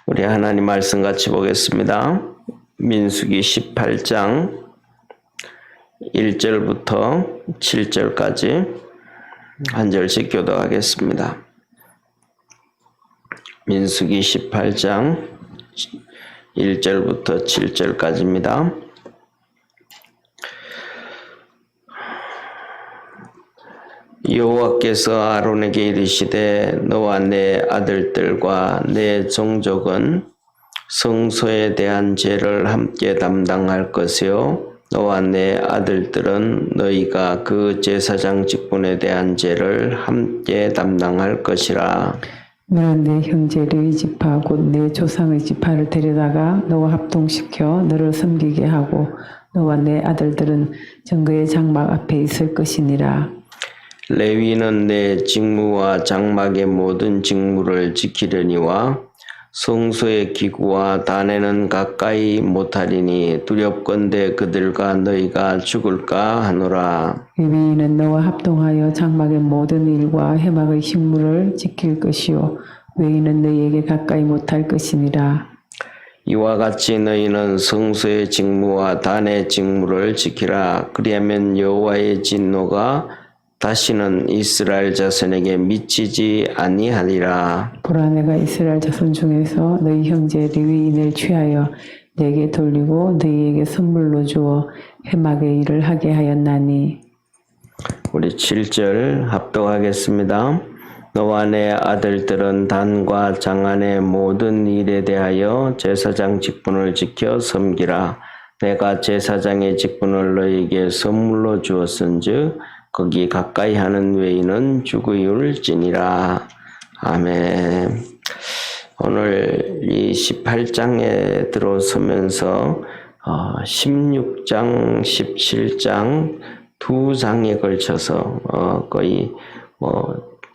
우리 하나님 말씀 같이 보겠습니다. 민수기 18장 1절부터 7절까지 한 절씩 교독하겠습니다. 민수기 18장 1절부터 7절까지입니다. 여호와께서 아론에게 이르시되 너와 내 아들들과 내 종족은 성소에 대한 죄를 함께 담당할 것이요 너와 내 아들들은 너희가 그 제사장 직분에 대한 죄를 함께 담당할 것이라. 너는 내 형제 레위 지파 곧 내 조상의 지파를 데려다가 너와 합동시켜 너를 섬기게 하고 너와 내 아들들은 정거의 장막 앞에 있을 것이니라. 레위는 내 직무와 장막의 모든 직무를 지키려니와 성소의 기구와 단에는 가까이 못하리니 두렵건대 그들과 너희가 죽을까 하노라. 레위인은 너와 합동하여 장막의 모든 일과 회막의 식물을 지킬 것이요 외인은 너희에게 가까이 못할 것이니라. 이와 같이 너희는 성소의 직무와 단의 직무를 지키라. 그리하면 여호와의 진노가 다시는 이스라엘 자손에게 미치지 아니하리라. 보라 내가 이스라엘 자손 중에서 너희 형제 레위인을 취하여 내게 돌리고 너희에게 선물로 주어 회막의 일을 하게 하였나니. 우리 7절 합독하겠습니다. 너와 내 아들들은 단과 장안의 모든 일에 대하여 제사장 직분을 지켜 섬기라. 내가 제사장의 직분을 너희에게 선물로 주었은즉 거기 가까이 하는 외인은 죽으일지니라. 아멘. 오늘 이 18장에 들어서면서 16장, 17장 두 장에 걸쳐서 거의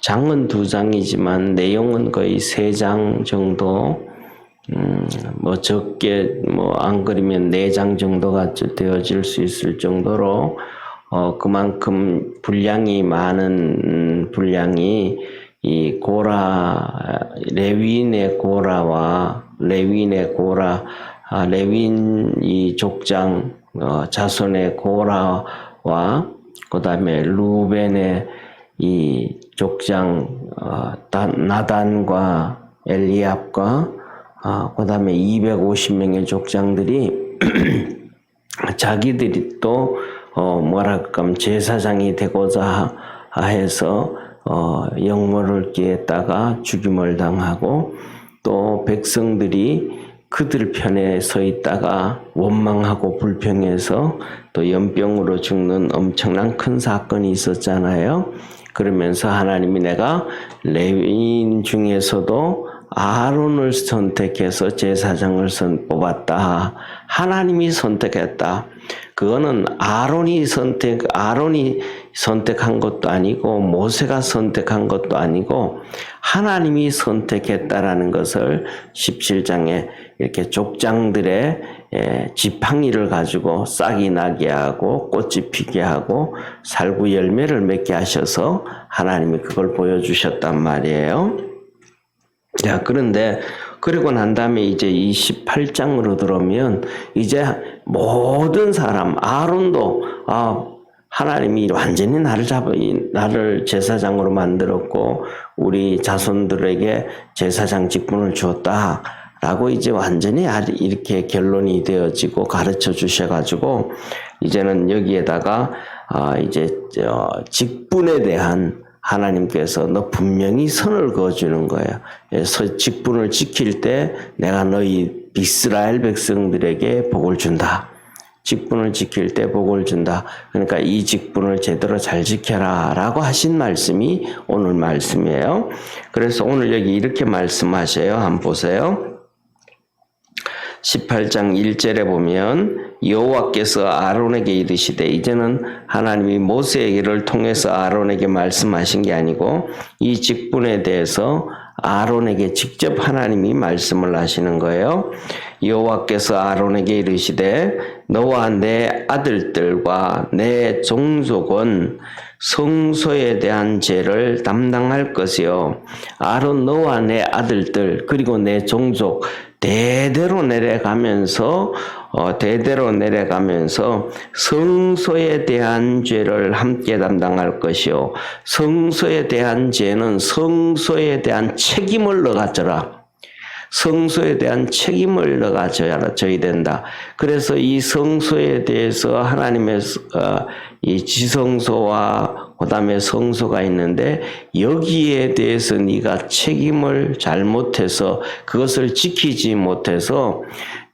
장은 두 장이지만 내용은 거의 세 장 정도, 적게 안 그리면 네 장 정도가 되어질 수 있을 정도로 그만큼 분량이 많은 분량이 이 레위인의 고라와 레위인의 고라, 레위인 이 족장 자손의 고라와 그 다음에 루벤의 이 족장 나단과 엘리압과 그 다음에 250명의 족장들이 자기들이 또 제사장이 되고자 해서 영모를 끼했다가 죽임을 당하고 또 백성들이 그들 편에 서 있다가 원망하고 불평해서 또 연병으로 죽는 엄청난 큰 사건이 있었잖아요. 그러면서 하나님이 내가 레위인 중에서도 아론을 선택해서 제사장을 뽑았다. 하나님이 선택했다. 그거는 아론이 선택한 것도 아니고 모세가 선택한 것도 아니고 하나님이 선택했다라는 것을 17장에 이렇게 족장들의 지팡이를 가지고 싹이 나게 하고 꽃이 피게 하고 살구 열매를 맺게 하셔서 하나님이 그걸 보여주셨단 말이에요. 자, 그런데 그리고 난 다음에 이제 28장으로 들어오면 이제 모든 사람 아론도 하나님이 완전히 나를 제사장으로 만들었고 우리 자손들에게 제사장 직분을 주었다라고 이제 완전히 이렇게 결론이 되어지고 가르쳐 주셔가지고 이제는 여기에다가 이제 직분에 대한 하나님께서 너 분명히 선을 그어주는 거예요. 그래서 직분을 지킬 때 내가 너희 이스라엘 백성들에게 복을 준다. 직분을 지킬 때 복을 준다. 그러니까 이 직분을 제대로 잘 지켜라 라고 하신 말씀이 오늘 말씀이에요. 그래서 오늘 여기 이렇게 말씀하셔요. 한번 보세요. 18장 1절에 보면 여호와께서 아론에게 이르시되, 이제는 하나님이 모세를 통해서 아론에게 말씀하신 게 아니고 이 직분에 대해서 아론에게 직접 하나님이 말씀을 하시는 거예요. 여호와께서 아론에게 이르시되 너와 내 아들들과 내 종족은 성소에 대한 죄를 담당할 것이요 아론 너와 내 아들들 그리고 내 종족 대대로 내려가면서 성소에 대한 죄를 함께 담당할 것이요 성소에 대한 죄는 성소에 대한 책임을 너가져라. 성소에 대한 책임을 너가 져야 된다. 그래서 이 성소에 대해서 하나님의 이 지성소와 그다음에 성소가 있는데 여기에 대해서 네가 책임을 잘못해서 그것을 지키지 못해서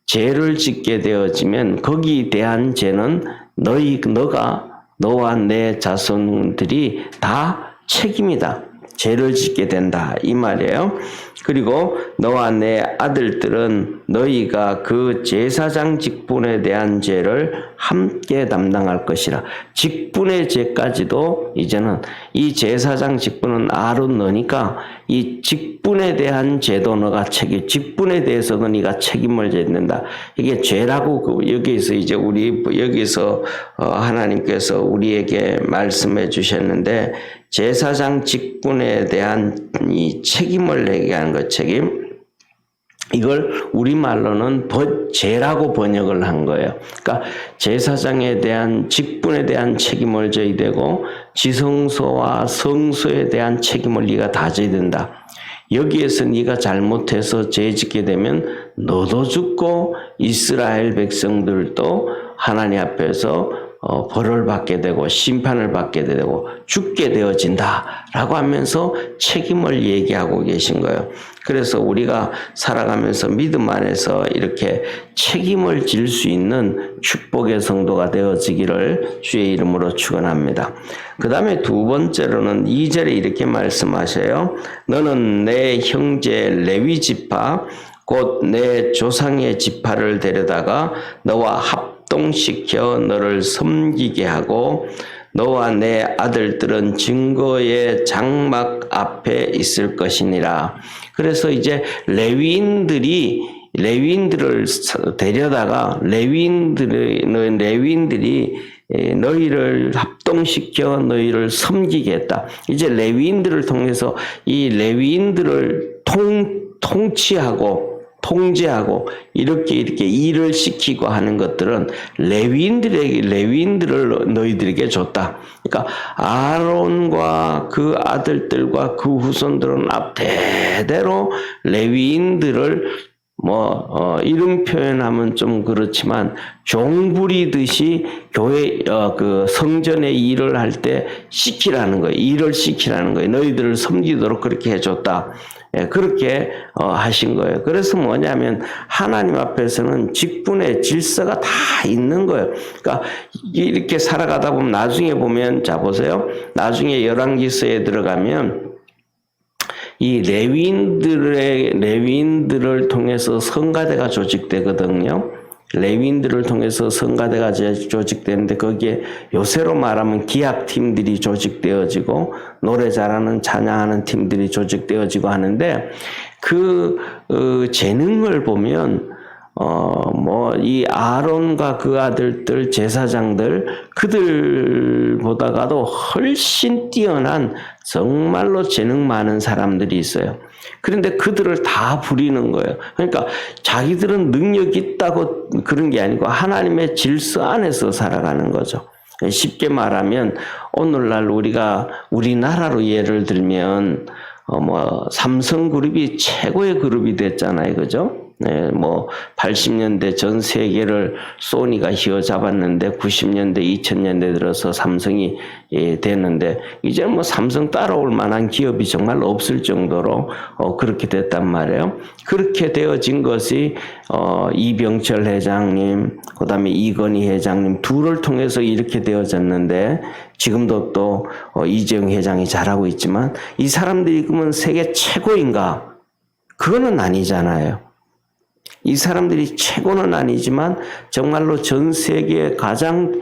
죄를 짓게 되어지면 거기에 대한 죄는 너와 내 자손들이 다 책임이다. 죄를 짓게 된다 이 말이에요. 그리고 너와 내 아들들은 너희가 그 제사장 직분에 대한 죄를 함께 담당할 것이라. 직분의 죄까지도 이제는 이 제사장 직분은 아론 너니까 이 직분에 대한 죄도 너가 직분에 대해서도 네가 책임을 져야 된다. 이게 죄라고 여기서 이제 여기서 하나님께서 우리에게 말씀해 주셨는데 제사장 직분에 대한 이 책임을 얘기하는 것 책임. 이걸 우리말로는 죄라고 번역을 한 거예요. 그러니까 제사장에 대한 직분에 대한 책임을 져야 되고 지성소와 성소에 대한 책임을 네가 다 져야 된다. 여기에서 네가 잘못해서 죄 짓게 되면 너도 죽고 이스라엘 백성들도 하나님 앞에서 벌을 받게 되고 심판을 받게 되고 죽게 되어진다라고 하면서 책임을 얘기하고 계신 거예요. 그래서 우리가 살아가면서 믿음 안에서 이렇게 책임을 질 수 있는 축복의 성도가 되어지기를 주의 이름으로 축원합니다. 그 다음에 두 번째로는 2절에 이렇게 말씀하셔요. 너는 내 형제 레위 지파 곧 내 조상의 지파를 데려다가 너와 합동시켜 너를 섬기게 하고 너와 내 아들들은 증거의 장막 앞에 있을 것이니라. 그래서 이제 레위인들을 데려다가 레위인들이 너희를 합동시켜 너희를 섬기겠다. 이제 레위인들을 통해서 이 레위인들을 통치하고 통제하고 이렇게 일을 시키고 하는 것들은 레위인들을 너희들에게 줬다. 그러니까 아론과 그 아들들과 그 후손들은 대대로 레위인들을 이름 표현하면 좀 그렇지만 종부리듯이 교회 그 성전의 일을 할 때 시키라는 거예요. 일을 시키라는 거예요. 너희들을 섬기도록 그렇게 해줬다. 예, 그렇게 하신 거예요. 그래서 뭐냐면 하나님 앞에서는 직분의 질서가 다 있는 거예요. 그러니까 이렇게 살아가다 보면 나중에 보면 자 보세요. 나중에 열왕기서에 들어가면 이 레위인들을 통해서 성가대가 조직되거든요. 레위인들을 통해서 성가대가 조직되는데 거기에 요새로 말하면 기악팀들이 조직되어지고 노래 잘하는 찬양하는 팀들이 조직되어지고 하는데 그 재능을 보면 이 아론과 그 아들들 제사장들 그들보다가도 훨씬 뛰어난 정말로 재능 많은 사람들이 있어요. 그런데 그들을 다 부리는 거예요. 그러니까 자기들은 능력이 있다고 그런 게 아니고 하나님의 질서 안에서 살아가는 거죠. 쉽게 말하면 오늘날 우리나라로 예를 들면 삼성그룹이 최고의 그룹이 됐잖아요. 그죠? 네, 80년대 전 세계를 소니가 휘어잡았는데 90년대, 2000년대 들어서 삼성이 됐는데 이제 삼성 따라올 만한 기업이 정말 없을 정도로 그렇게 됐단 말이에요. 그렇게 되어진 것이 이병철 회장님, 그다음에 이건희 회장님 둘을 통해서 이렇게 되어졌는데 지금도 또 이재용 회장이 잘하고 있지만 이 사람들이 그러면 세계 최고인가? 그거는 아니잖아요. 이 사람들이 최고는 아니지만 정말로 전 세계에 가장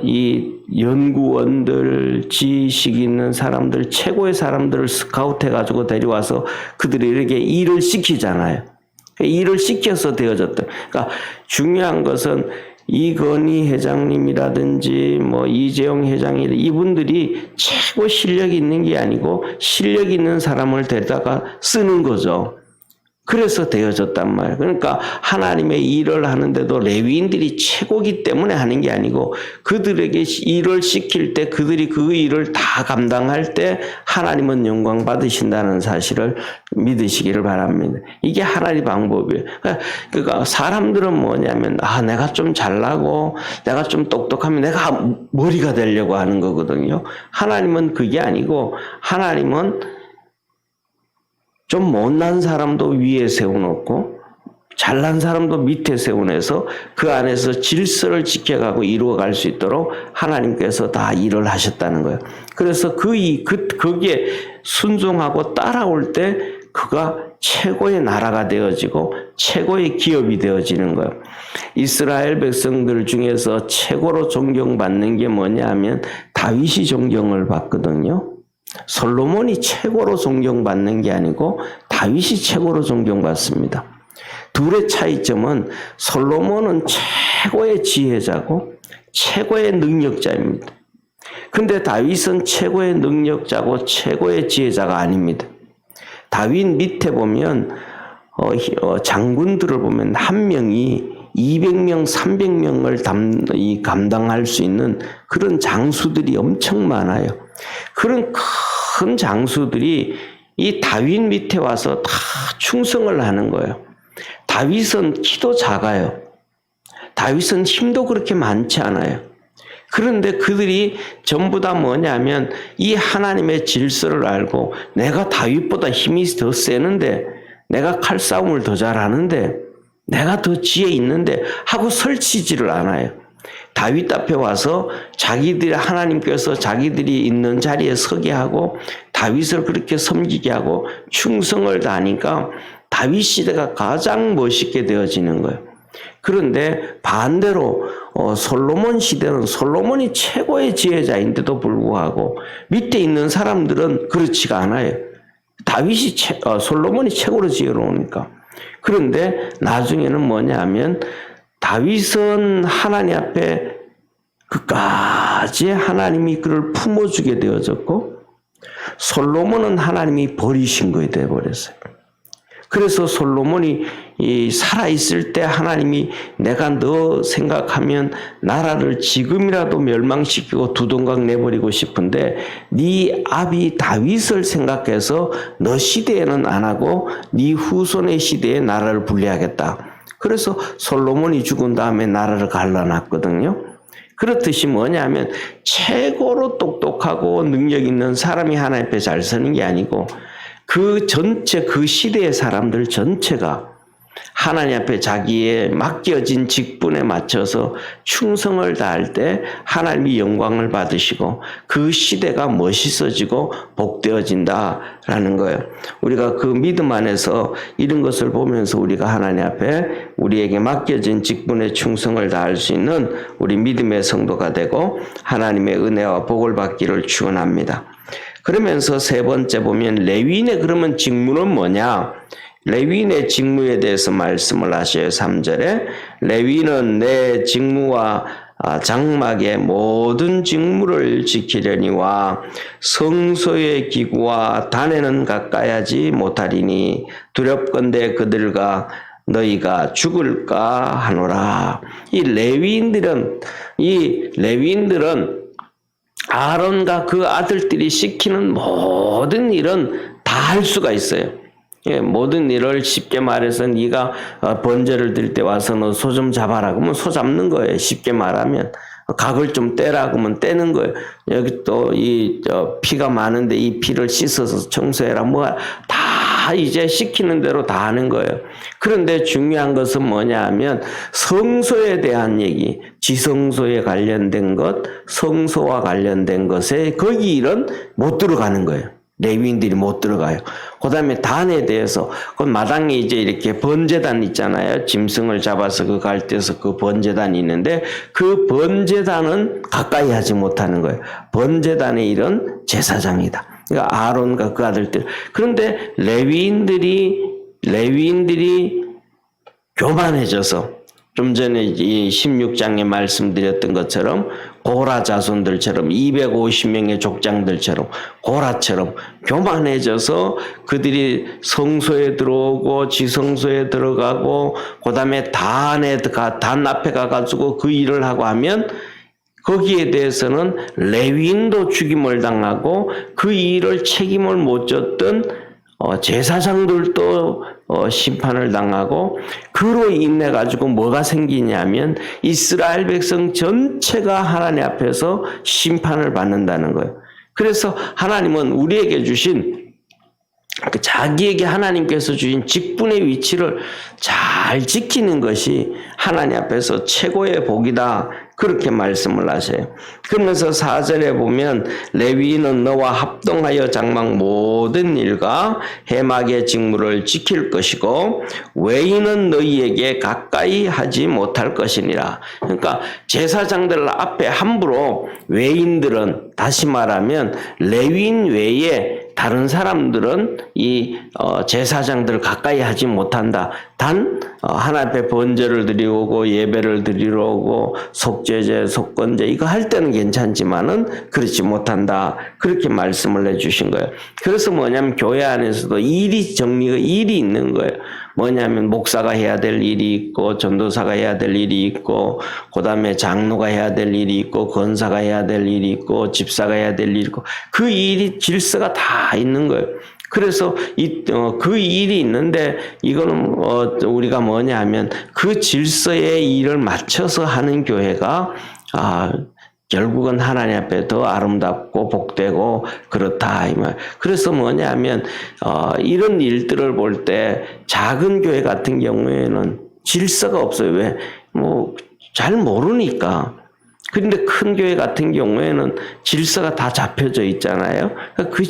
이 연구원들, 지식 있는 사람들, 최고의 사람들을 스카우트해가지고 데려와서 그들에게 일을 시키잖아요. 일을 시켜서 되어졌다. 그러니까 중요한 것은 이건희 회장님이라든지 뭐 이재용 회장이 이분들이 최고 실력이 있는 게 아니고 실력 있는 사람을 데려다가 쓰는 거죠. 그래서 되어졌단 말이에요. 그러니까 하나님의 일을 하는데도 레위인들이 최고기 때문에 하는 게 아니고 그들에게 일을 시킬 때 그들이 그 일을 다 감당할 때 하나님은 영광 받으신다는 사실을 믿으시기를 바랍니다. 이게 하나님의 방법이에요. 그러니까 사람들은 뭐냐면 내가 좀 잘나고 내가 좀 똑똑하면 내가 머리가 되려고 하는 거거든요. 하나님은 그게 아니고 하나님은 좀 못난 사람도 위에 세워놓고 잘난 사람도 밑에 세워내서 그 안에서 질서를 지켜가고 이루어갈 수 있도록 하나님께서 다 일을 하셨다는 거예요. 그래서 거기에 순종하고 따라올 때 그가 최고의 나라가 되어지고 최고의 기업이 되어지는 거예요. 이스라엘 백성들 중에서 최고로 존경받는 게 뭐냐 하면 다윗이 존경을 받거든요. 솔로몬이 최고로 존경받는 게 아니고 다윗이 최고로 존경받습니다. 둘의 차이점은 솔로몬은 최고의 지혜자고 최고의 능력자입니다. 근데 다윗은 최고의 능력자고 최고의 지혜자가 아닙니다. 다윗 밑에 보면 장군들을 보면 한 명이 200명, 300명을 감당할 수 있는 그런 장수들이 엄청 많아요. 그런 큰 장수들이 이 다윗 밑에 와서 다 충성을 하는 거예요. 다윗은 키도 작아요. 다윗은 힘도 그렇게 많지 않아요. 그런데 그들이 전부 다 뭐냐면 이 하나님의 질서를 알고 내가 다윗보다 힘이 더 세는데 내가 칼싸움을 더 잘하는데 내가 더 지혜 있는데 하고 설치지를 않아요. 다윗 앞에 와서 자기들이 하나님께서 자기들이 있는 자리에 서게 하고 다윗을 그렇게 섬기게 하고 충성을 다하니까 다윗 시대가 가장 멋있게 되어지는 거예요. 그런데 반대로 솔로몬 시대는 솔로몬이 최고의 지혜자인데도 불구하고 밑에 있는 사람들은 그렇지가 않아요. 솔로몬이 최고로 지혜로우니까. 그런데 나중에는 뭐냐 하면 다윗은 하나님 앞에 끝까지 하나님이 그를 품어주게 되어졌고 솔로몬은 하나님이 버리신 거에 되어버렸어요. 그래서 솔로몬이 살아있을 때 하나님이 내가 너 생각하면 나라를 지금이라도 멸망시키고 두동강 내버리고 싶은데 네 아비 다윗을 생각해서 너 시대에는 안 하고 네 후손의 시대에 나라를 분리하겠다. 그래서 솔로몬이 죽은 다음에 나라를 갈라놨거든요. 그렇듯이 뭐냐면 최고로 똑똑하고 능력 있는 사람이 하나님 앞에 잘 서는 게 아니고 그 전체 그 시대의 사람들 전체가 하나님 앞에 자기의 맡겨진 직분에 맞춰서 충성을 다할 때 하나님이 영광을 받으시고 그 시대가 멋있어지고 복되어진다라는 거예요. 우리가 그 믿음 안에서 이런 것을 보면서 우리가 하나님 앞에 우리에게 맡겨진 직분에 충성을 다할 수 있는 우리 믿음의 성도가 되고 하나님의 은혜와 복을 받기를 축원합니다. 그러면서 세 번째 보면 레위인의 그러면 직무는 뭐냐? 레위인의 직무에 대해서 말씀을 하셔요. 3절에 레위인은 내 직무와 장막의 모든 직무를 지키려니와 성소의 기구와 단에는 가까이하지 못하리니 두렵건대 그들과 너희가 죽을까 하노라. 이 레위인들은 아론과 그 아들들이 시키는 모든 일은 다 할 수가 있어요. 모든 일을 쉽게 말해서 네가 번제를 드릴 때 와서 너 소 좀 잡아라 그러면 소 잡는 거예요. 쉽게 말하면 각을 좀 떼라 그러면 떼는 거예요. 여기 또 피가 많은데 이 피를 씻어서 청소해라 다 이제 시키는 대로 다 하는 거예요. 그런데 중요한 것은 뭐냐 하면 성소에 대한 얘기, 지성소에 관련된 것, 성소와 관련된 것에 거기 일은 못 들어가는 거예요. 레위인들이 못 들어가요. 그 다음에 단에 대해서, 그 마당에 이제 이렇게 번제단 있잖아요. 짐승을 잡아서 그 갈대에서 그 번제단이 있는데 그 번제단은 가까이 하지 못하는 거예요. 번제단의 일은 제사장이다. 그러니까 아론과 그 아들들. 그런데 레위인들이 교만해져서 좀 전에 이 16장에 말씀드렸던 것처럼 고라 자손들처럼 250명의 족장들처럼 고라처럼 교만해져서 그들이 성소에 들어오고 지성소에 들어가고 그다음에 단 앞에 가가지고 그 일을 하고 하면 거기에 대해서는 레위인도 죽임을 당하고 그 일을 책임을 못 졌던 제사장들도 심판을 당하고 그로 인해 가지고 뭐가 생기냐면 이스라엘 백성 전체가 하나님 앞에서 심판을 받는다는 거예요. 그래서 하나님은 우리에게 주신 자기에게 하나님께서 주신 직분의 위치를 잘 지키는 것이 하나님 앞에서 최고의 복이다. 그렇게 말씀을 하세요. 그러면서 4절에 보면 레위인은 너와 합동하여 장막 모든 일과 해막의 직무를 지킬 것이고 외인은 너희에게 가까이 하지 못할 것이니라. 그러니까 제사장들 앞에 함부로 외인들은, 다시 말하면 레위인 외에 다른 사람들은 이 제사장들을 가까이 하지 못한다. 단 하나님 앞에 번제를 드리고 예배를 드리러 오고 속죄제, 속건제 이거 할 때는 괜찮지만은 그렇지 못한다. 그렇게 말씀을 해주신 거예요. 그래서 뭐냐면 교회 안에서도 일이 있는 거예요. 뭐냐면 목사가 해야 될 일이 있고 전도사가 해야 될 일이 있고 그다음에 장로가 해야 될 일이 있고 권사가 해야 될 일이 있고 집사가 해야 될 일이 있고 그 일이 질서가 다 있는 거예요. 그래서 그 일이 있는데 이거는 우리가 뭐냐 하면 그 질서의 일을 맞춰서 하는 교회가 결국은 하나님 앞에 더 아름답고 복되고 그렇다 이 말. 그래서 뭐냐면 이런 일들을 볼 때 작은 교회 같은 경우에는 질서가 없어요. 왜? 잘 모르니까. 그런데 큰 교회 같은 경우에는 질서가 다 잡혀져 있잖아요. 그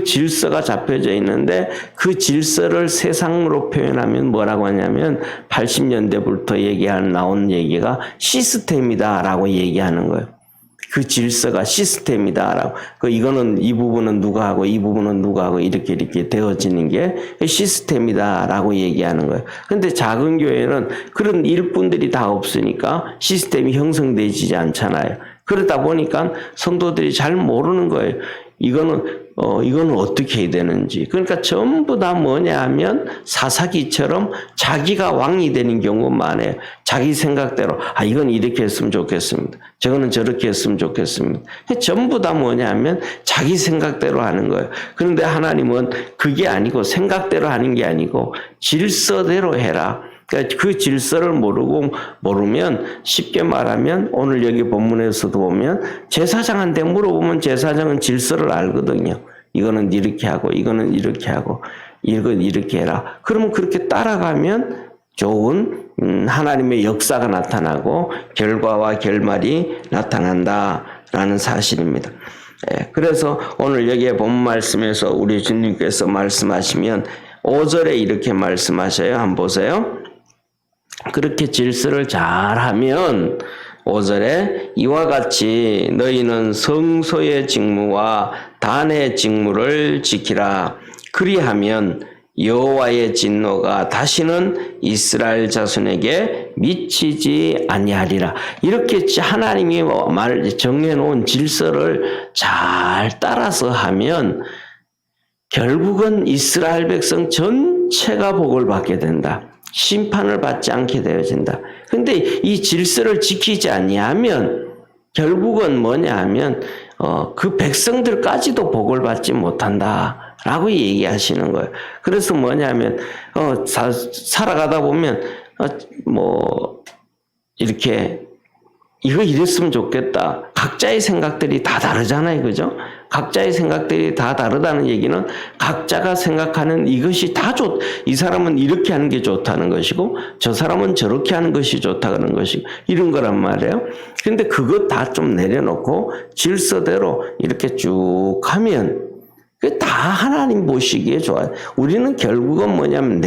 질서가 잡혀져 있는데 그 질서를 세상으로 표현하면 뭐라고 하냐면 80년대부터 나온 얘기가 시스템이다라고 얘기하는 거예요. 그 질서가 시스템이다라고. 이거는 이 부분은 누가 하고 이 부분은 누가 하고 이렇게 되어지는 게 시스템이다라고 얘기하는 거예요. 근데 작은 교회는 그런 일꾼들이 다 없으니까 시스템이 형성되지 않잖아요. 그러다 보니까 성도들이 잘 모르는 거예요. 이거는 어떻게 해야 되는지. 그러니까 전부 다 뭐냐 하면 사사기처럼 자기가 왕이 되는 경우가 많아요. 자기 생각대로 이건 이렇게 했으면 좋겠습니다. 저거는 저렇게 했으면 좋겠습니다. 전부 다 뭐냐 하면 자기 생각대로 하는 거예요. 그런데 하나님은 그게 아니고 생각대로 하는 게 아니고 질서대로 해라. 그러니까 그 질서를 모르면 쉽게 말하면 오늘 여기 본문에서도 보면 제사장한테 물어보면 제사장은 질서를 알거든요. 이거는 이렇게 하고 이거는 이렇게 하고 이건 이렇게 해라. 그러면 그렇게 따라가면 좋은 하나님의 역사가 나타나고 결과와 결말이 나타난다라는 사실입니다. 그래서 오늘 여기에 본 말씀에서 우리 주님께서 말씀하시면 5절에 이렇게 말씀하셔요. 한번 보세요. 그렇게 질서를 잘하면 5절에 이와 같이 너희는 성소의 직무와 단의 직무를 지키라. 그리하면 여호와의 진노가 다시는 이스라엘 자손에게 미치지 아니하리라. 이렇게 하나님이 정해놓은 질서를 잘 따라서 하면 결국은 이스라엘 백성 전체가 복을 받게 된다. 심판을 받지 않게 되어진다. 근데 이 질서를 지키지 아니하면 결국은 뭐냐 하면 그 백성들까지도 복을 받지 못한다라고 얘기하시는 거예요. 그래서 뭐냐면 살아가다 보면 이렇게 이거 이랬으면 좋겠다. 각자의 생각들이 다 다르잖아요. 그죠? 각자의 생각들이 다 다르다는 얘기는 각자가 생각하는 이것이 다 이 사람은 이렇게 하는 게 좋다는 것이고 저 사람은 저렇게 하는 것이 좋다는 것이고 이런 거란 말이에요. 그런데 그것 다 좀 내려놓고 질서대로 이렇게 쭉 하면 다 하나님 보시기에 좋아요. 우리는 결국은 뭐냐면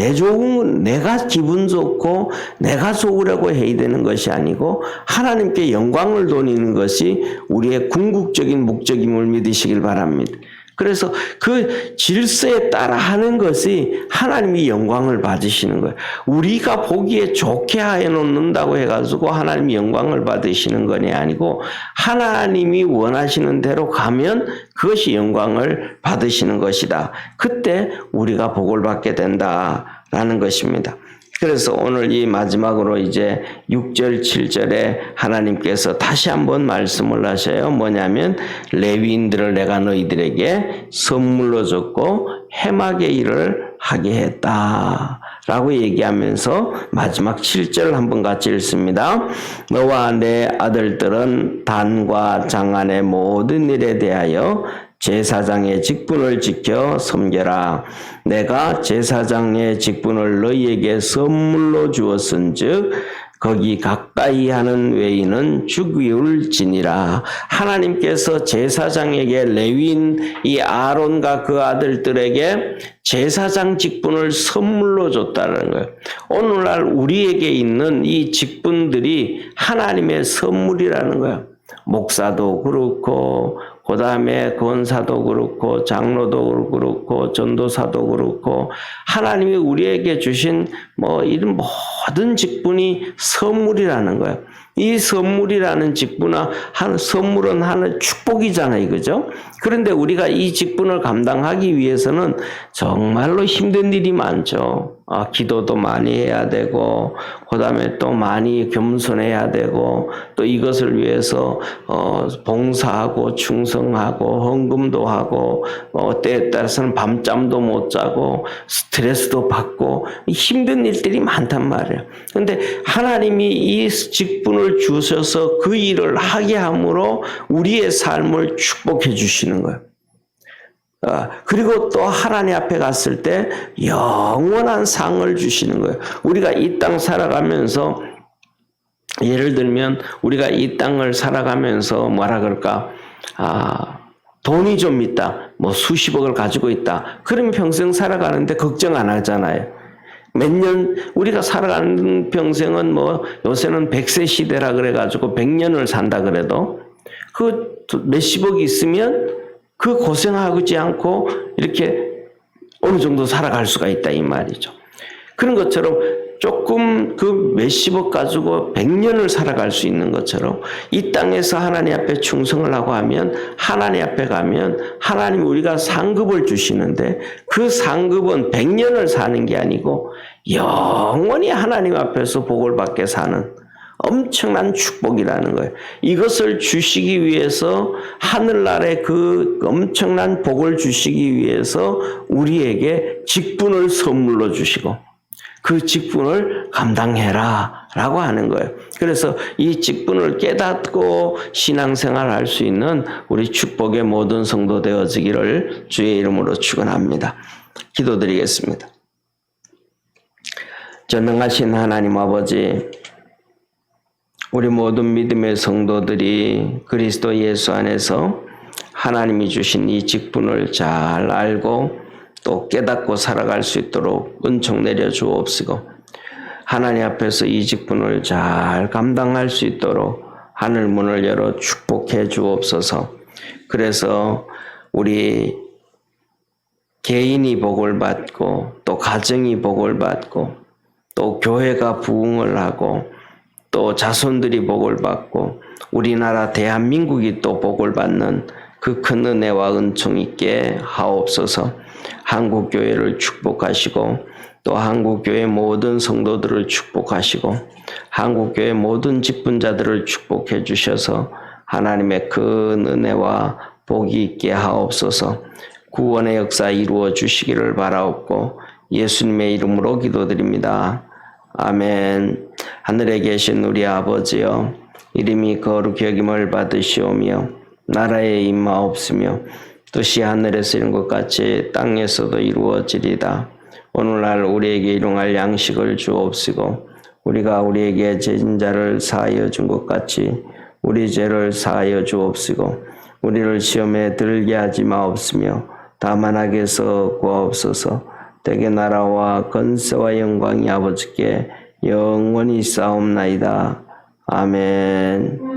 내가 기분 좋고 내가 좋으려고 해야 되는 것이 아니고 하나님께 영광을 돌리는 것이 우리의 궁극적인 목적임을 믿으시길 바랍니다. 그래서 그 질서에 따라 하는 것이 하나님이 영광을 받으시는 거예요. 우리가 보기에 좋게 해놓는다고 해가지고 하나님이 영광을 받으시는 것이 아니고 하나님이 원하시는 대로 가면 그것이 영광을 받으시는 것이다. 그때 우리가 복을 받게 된다라는 것입니다. 그래서 오늘 이 마지막으로 이제 6절, 7절에 하나님께서 다시 한번 말씀을 하셔요. 뭐냐면 레위인들을 내가 너희들에게 선물로 줬고 해막의 일을 하게 했다. 라고 얘기하면서 마지막 7절 한번 같이 읽습니다. 너와 내 아들들은 단과 장안의 모든 일에 대하여 제사장의 직분을 지켜 섬겨라. 내가 제사장의 직분을 너희에게 선물로 주었은즉 거기 가까이 하는 외인은 죽이울지니라. 하나님께서 제사장에게 레위인 이 아론과 그 아들들에게 제사장 직분을 선물로 줬다는 거예요. 오늘날 우리에게 있는 이 직분들이 하나님의 선물이라는 거예요. 목사도 그렇고 그 다음에 권사도 그렇고 장로도 그렇고 전도사도 그렇고 하나님이 우리에게 주신 이런 모든 직분이 선물이라는 거예요. 이 선물이라는 선물은 하나의 축복이잖아요. 그죠? 그런데 우리가 이 직분을 감당하기 위해서는 정말로 힘든 일이 많죠. 기도도 많이 해야 되고, 그 다음에 또 많이 겸손해야 되고, 또 이것을 위해서, 봉사하고, 충성하고, 헌금도 하고, 때에 따라서는 밤잠도 못 자고, 스트레스도 받고, 힘든 일들이 많단 말이에요. 근데 하나님이 이 직분을 주셔서 그 일을 하게 함으로 우리의 삶을 축복해 주시는 거예요. 그리고 또 하나님 앞에 갔을 때 영원한 상을 주시는 거예요. 우리가 이 땅 살아가면서 예를 들면 우리가 이 땅을 살아가면서 뭐라 그럴까? 돈이 좀 있다. 수십억을 가지고 있다. 그러면 평생 살아가는데 걱정 안 하잖아요. 몇 년 우리가 살아가는 평생은 요새는 100세 시대라 그래가지고 100년을 산다 그래도 그 몇십억이 있으면 그 고생하지 않고 이렇게 어느 정도 살아갈 수가 있다 이 말이죠. 그런 것처럼 조금 그 몇십억 가지고 100년을 살아갈 수 있는 것처럼 이 땅에서 하나님 앞에 충성을 하고 하면 하나님 앞에 가면 하나님 우리가 상급을 주시는데 그 상급은 100년을 사는 게 아니고 영원히 하나님 앞에서 복을 받게 사는 엄청난 축복이라는 거예요. 이것을 주시기 위해서 하늘나라에 그 엄청난 복을 주시기 위해서 우리에게 직분을 선물로 주시고 그 직분을 감당해라 라고 하는 거예요. 그래서 이 직분을 깨닫고 신앙생활 할 수 있는 우리 축복의 모든 성도 되어지기를 주의 이름으로 축원합니다. 기도드리겠습니다. 전능하신 하나님 아버지, 우리 모든 믿음의 성도들이 그리스도 예수 안에서 하나님이 주신 이 직분을 잘 알고 또 깨닫고 살아갈 수 있도록 은총 내려 주옵시고 하나님 앞에서 이 직분을 잘 감당할 수 있도록 하늘 문을 열어 축복해 주옵소서. 그래서 우리 개인이 복을 받고 또 가정이 복을 받고 또 교회가 부흥을 하고 또 자손들이 복을 받고 우리나라 대한민국이 또 복을 받는 그 큰 은혜와 은총 있게 하옵소서. 한국교회를 축복하시고 또 한국교회 모든 성도들을 축복하시고 한국교회 모든 직분자들을 축복해 주셔서 하나님의 큰 은혜와 복이 있게 하옵소서. 구원의 역사 이루어 주시기를 바라옵고 예수님의 이름으로 기도드립니다. 아멘. 하늘에 계신 우리 아버지여, 이름이 거룩히 여김을 받으시오며 나라에 임하옵시며 뜻이 하늘에서 이룬 것 같이 땅에서도 이루어지리다. 오늘날 우리에게 일용할 양식을 주옵시고 우리가 우리에게 죄진 자를 사하여 준 것 같이 우리 죄를 사하여 주옵시고 우리를 시험에 들게 하지 마옵시며 다만 악에서 구하옵소서. 대개 나라와 권세와 영광이 아버지께 영원히 싸움나이다. 아멘.